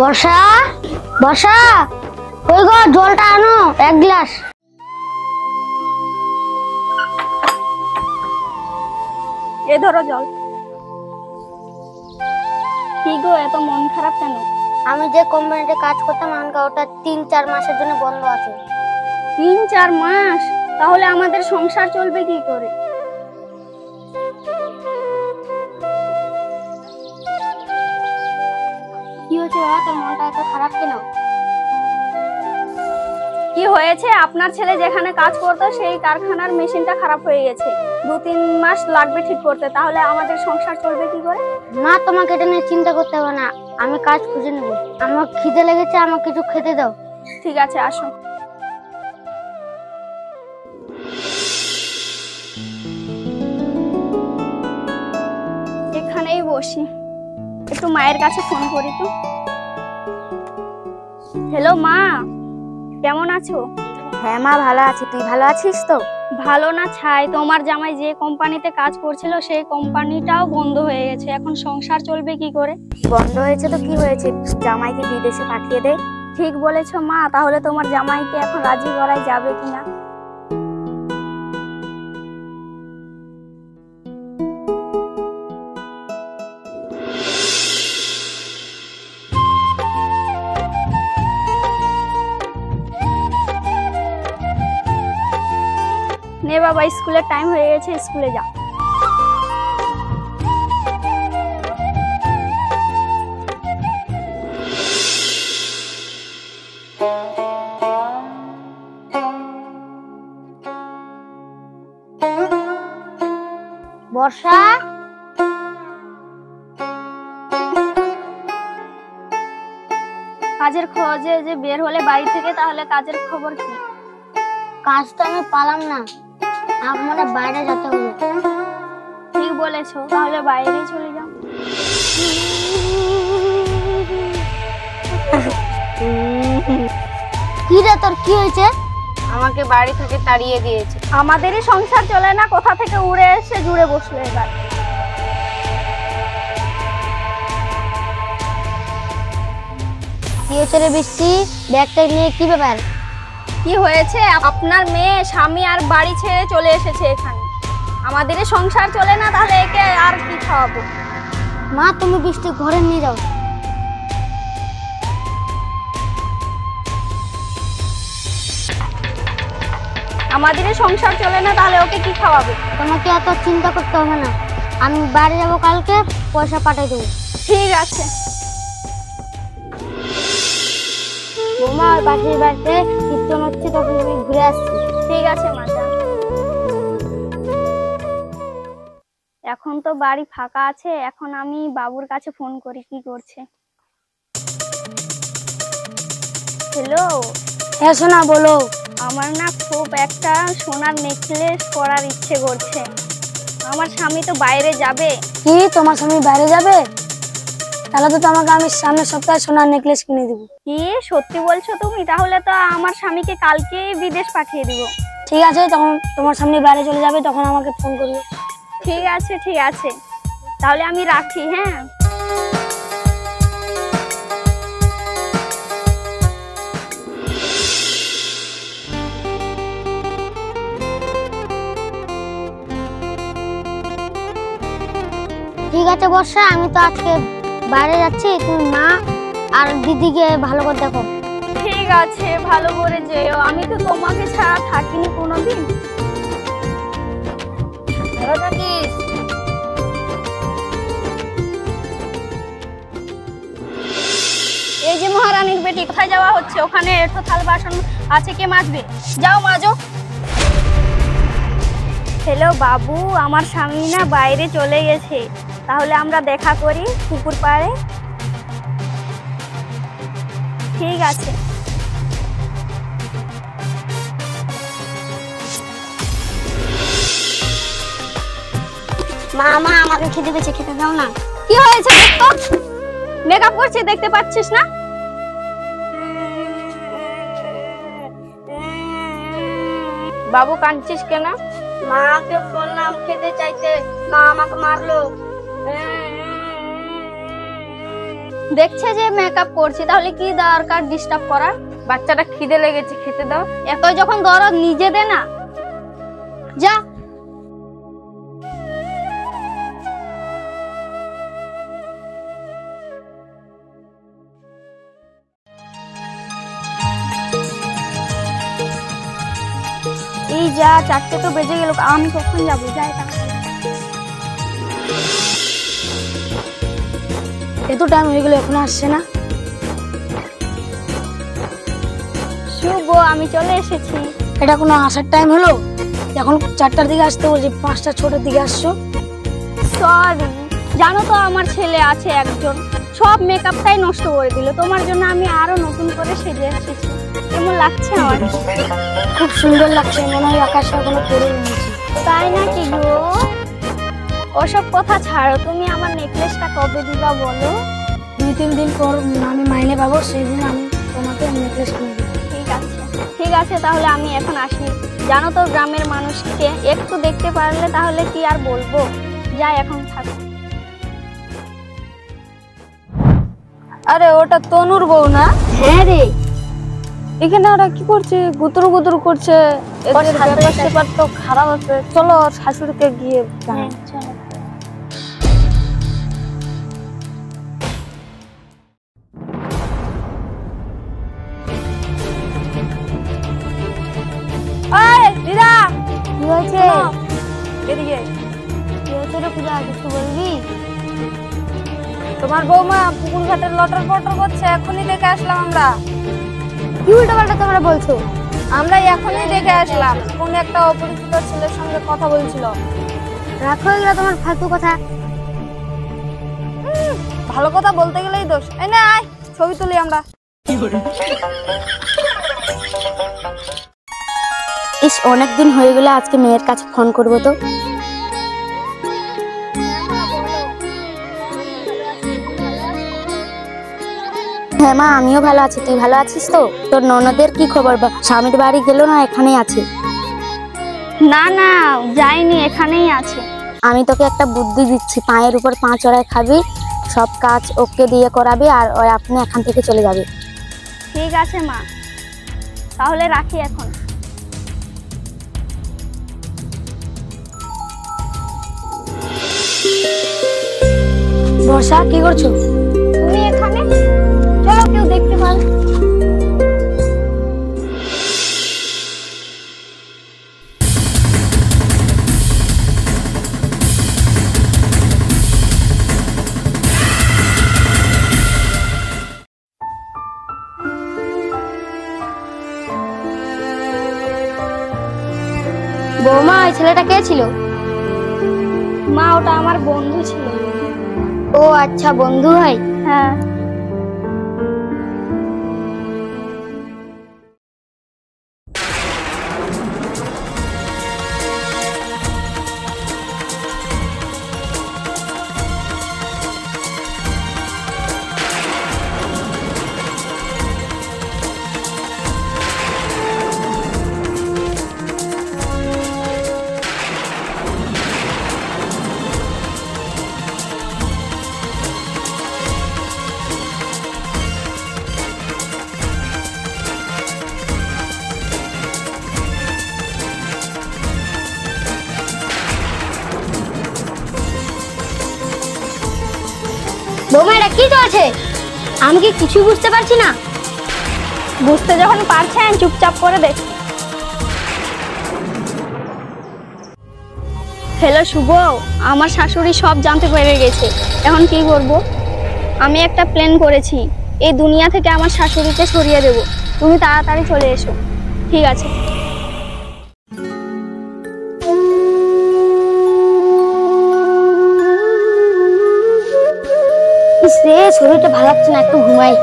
বর্ষা বর্ষা ওই গো জলটা আনো এক গ্লাস। এই ধরো জল। কি গো এত মন খারাপ কেন? আমি যে কোম্পানিতে কাজ করতাম আমাকে ওটা ৩-৪ মাসের জন্য বন্ধ আছে। ৩-৪ মাস? তাহলে আমাদের সংসার চলবে কি করে? কি হয়েছে বাবা, তোর মনটা এত খারাপ কেন? কি হয়েছে, আপনার ছেলে যেখানে কাজ করতো সেই কারখানার মেশিনটা খারাপ হয়ে গেছে। ২-৩ মাস লাগবে ঠিক করতে, তাহলে আমাদের সংসার চলবে কি করে? মা, তোমাকে এটা নিয়ে চিন্তা করতে হবে না, আমি কাজ খুঁজে নেব। আমার খিদে লেগেছে, আমাকে কিছু খেতে দাও। ঠিক আছে, আসো। এখানেই বসি, একটু মায়ের কাছে ফোন করি তো। হ্যালো মা, কেমন আছো? হ্যাঁ মা, ভালো আছি। তুই ভালো আছিস তো? ভালো না ছাই, তোমার জামাই যে কোম্পানিতে কাজ করছিল সেই কোম্পানিটাও বন্ধ হয়ে গেছে। এখন সংসার চলবে কি করে? বন্ধ হয়েছে তো কি হয়েছে, জামাইকে বিদেশে পাঠিয়ে দে। ঠিক বলেছো মা, তাহলে তোমার জামাইকে এখন রাজি করাই যাবে কিনা? নে বাবা, স্কুলের টাইম হয়ে গেছে, স্কুলে যা। বর্ষা, কাজের খোঁজে যে বের হলে বাড়ি থেকে, তাহলে কাজের খবর কি? কাজ তো আমি পালাম না, আমার বাইরে যেতে হবে। ঠিক বলেছো, তাহলে বাইরেই চলে যাও। কি রে, তোর কি হয়েছে? আমাকে বাড়ি থেকে তাড়িয়ে দিয়েছে। আমাদেরই সংসার চলে না, কোথা থেকে উড়ে এসে জুড়ে বসলো এবার। কি হয়েছে রে বৃষ্টি, ব্যাগটা নিয়ে কি ব্যাপার? কি হয়েছে, আপনার মেয়ে স্বামী আর বাড়ি ছেড়ে চলে এসেছে এখানে। আমাদেরই সংসার চলে না, তাহলে একে আর কি খাওয়াবো? মা, তুমি বৃষ্টি ঘরে নিয়ে যাও। আমাদেরই সংসার চলে না, তাহলে ওকে কি খাওয়াবে? তোমাকে এত চিন্তা করতে হবে না, আমি বাইরে যাব, কালকে পয়সা পাঠিয়ে দেবো। ঠিক আছে। বৌমা, আর পাশের বাড়িতে কীর্তন হচ্ছে, তখন আমি ঘুরে আসছি। ঠিক আছে মা, যান। এখন তো বাড়ি ফাঁকা আছে, এখন আমি বাবুর কাছে ফোন করি কি করছে। হ্যালো। হ্যাঁ সোনা, বলো। আমার না খুব একটা সোনার নেকলেস পরার ইচ্ছে করছে। আমার স্বামী তো বাইরে যাবে। কি, তোমার স্বামী বাইরে যাবে? তাহলে তো তোমাকে আমি সামনের সপ্তাহে সোনার নেকলেস কিনে দিব। কি সত্যি বলছো তুমি? তাহলে তো আমার স্বামীকে কালকেই বিদেশ পাঠিয়ে দিব। ঠিক আছে, তখন তোমার স্বামী বাইরে চলে যাবে, তখন আমাকে ফোন করবে। ঠিক আছে ঠিক আছে, তাহলে আমি রাখি। হ্যাঁ, ঠিক আছে বর্ষা, আমি তো আজকে বাইরে যাচ্ছি, তুমি মা আর দিদিকে ভালো করে দেখো। ঠিক আছে, ভালো করে যেও। আমি তো তোমাকে ছাড়া থাকিনি কোনোদিন। ভালো থাকিস। এই যে মহারানীর বেটি, কোথায় যাওয়া হচ্ছে? ওখানে একটু থাল বাসন আছে, কে মাজবে? যাও মাজো। হ্যালো বাবু, আমার স্বামী না বাইরে চলে গেছে, তাহলে আমরা দেখা করি পুকুর পাড়ে। ঠিক আছে। মা, মা আমাকে খেতে পেয়েছে, খেতে দাও না। কি হয়েছে? মেকআপ করছি, দেখতে পাচ্ছিস না? বাবু কাঁদছিস কেন? মাকে বললাম খেতে চাইতে, মা আমাকে মারলো। দেখছে যে মেকআপ করছি, তাহলে কি দরকার ডিস্টার্ব করার? বাচ্চাটা খিদে লেগেছে, খেতে দাও। এত যখন দরদ নিজে দে না, যা। এই যা, 4টে তো বেজে গেল, আমি কখন যাবো? যাই তাহলে। এত টাইম হয়ে গেল এখনো আসছে না। শুভ, আমি চলে এসেছি। এটা কোনো আসার টাইম হলো? এখন 4টার দিকে আসতে বলছি, 5টা 6টার দিকে আসছো। সরি, জানো তো আমার ছেলে আছে একজন, সব মেকআপটাই নষ্ট করে দিল। তোমার জন্য আমি আরো নতুন করে সেজে এসেছি। কেমন লাগছে আমার? খুব সুন্দর লাগছে, মনে হয় আকাশে কোনো পরে নিয়েছি। তাই নাকি গো? ওসব কথা ছাড়ো, তুমি আমার নেকলেসটা কবে দিবা বলো? 2-3 দিন পর আমি মাইনে পাবো, সেই দিন আমি তোমাকে নেকলেস কিনে দেবো। ঠিক আছে, ঠিক আছে, তাহলে আমি এখন আসি। জানো তো গ্রামের মানুষকে একটু দেখতে পারলে তাহলে কি আর বলবো। যাই, এখন থাকো। আরে ওটা তনুর বউ না? হ্যাঁ রে। এখানে ওরা কি করছে? গুতুর গুতুর করছে। এদের ব্যাপার স্যাপার তো খারাপ আছে। চলো ওর শাশুড়িকে গিয়ে জানাই। চলো। এই দিদা, কি হয়েছে? এদিকে। কি হয়েছে রে পূজা, কিছু বলবি? তোমার বৌমা পুকুর ঘাটের লটর পটর করছে, এখনই দেখে আসলাম আমরা। কি উল্টো পাল্টা তোমরা বলছো? আমরা এখনই দেখে আসলাম, কোন একটা অপরিচিত ছেলের সঙ্গে কথা বলছিল। রাখো এগুলো তোমার ফালতু কথা। ভালো কথা বলতে গেলেই দোষ। এই না, আয় ছবি তুলি আমরা। ইস, অনেকদিন হয়ে গেল, আজকে মেয়ের কাছে ফোন করবো তো। হ্যাঁ মা, আমিও ভালো আছি। তুই ভালো আছিস তো? তোর ননদের কি খবর? স্বামীর বাড়ি গেল না এখানেই আছে? না না, যাইনি, এখানেই আছে। আমি তোকে একটা বুদ্ধি দিচ্ছি, পায়ের উপর পা চড়ায় খাবি, সব কাজ ওকে দিয়ে করাবি, আর ওই আপনি এখান থেকে চলে যাবে। ঠিক আছে মা, তাহলে রাখি এখন। বর্ষা, কি করছো? তুমি এখানে চলো, কেউ দেখতে পাবে। বৌমা, এই ছেলেটা কে ছিল? মা, ওটা আমার বন্ধু ছিল। ও আচ্ছা, বন্ধু হয়। হ্যাঁ। বৌমা, এটা কি চলছে? আমি কি কিছু বুঝতে পারছি না। বুঝতে যখন পারছেন, চুপচাপ করে দেখ। হ্যালো শুভ, আমার শাশুড়ি সব জানতে পেরে গেছে। এখন কি করব? আমি একটা প্ল্যান করেছি, এই দুনিয়া থেকে আমার শাশুড়িকে সরিয়ে দেব। তুমি তাড়াতাড়ি চলে এসো। ঠিক আছে। ইস রে, শরীরটা ভালো লাগছে না, একটু ঘুমাই।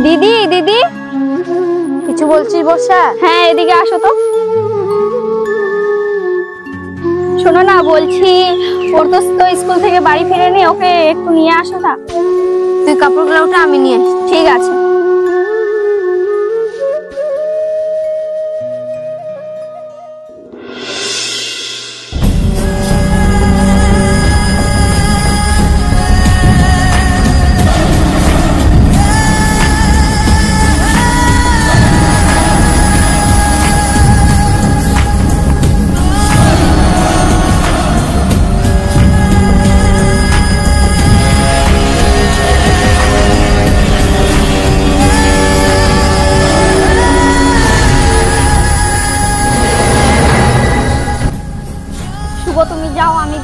দিদি, দিদি, কিছু বলছিস বর্ষা? হ্যাঁ এদিকে আসো তো। শোনো না, বলছি ওর তো স্কুল থেকে বাড়ি ফিরেনি, ওকে একটু নিয়ে আসো না। তুই কাপড়গুলো উঠে, আমি নিয়ে আসছি। ঠিক আছে।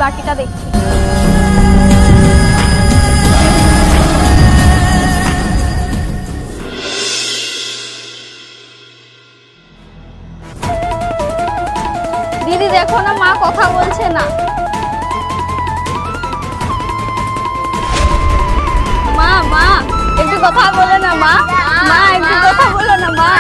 বাকিটা দেখছি। দিদি দেখো না, মা কথা বলছে না। মা মা একটু কথা বলো না মা, মা একটু কথা বলো না মা।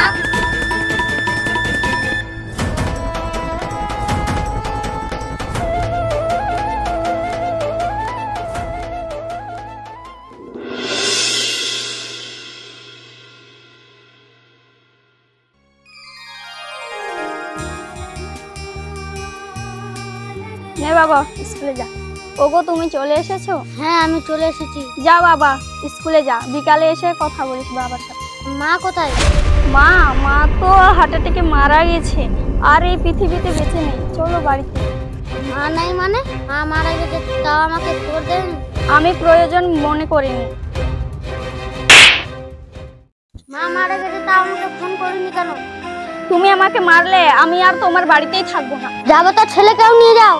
নে বাবা স্কুলে যা। ওগো তুমি চলে এসেছো? হ্যাঁ আমি চলে এসেছি। যা বাবা স্কুলে যা, বিকালে এসে কথা বলিস বাবার সাথে। মা কোথায়? মা মা তো হার্ট অ্যাটাকে মারা গেছে, আর এই পৃথিবীতে বেঁচে নেই। চলো বাড়িতে। মা নাই মানে? মা মারা গেছে, তাও আমাকে খবর দেন। আমি প্রয়োজন মনে করিনি। মা মারা গেছে, তাও আমাকে ফোন করিনি কেন? তুমি আমাকে মারলে আমি আর তোমার বাড়িতেই থাকবো না। যাবো তো ছেলেকেও নিয়ে যাও।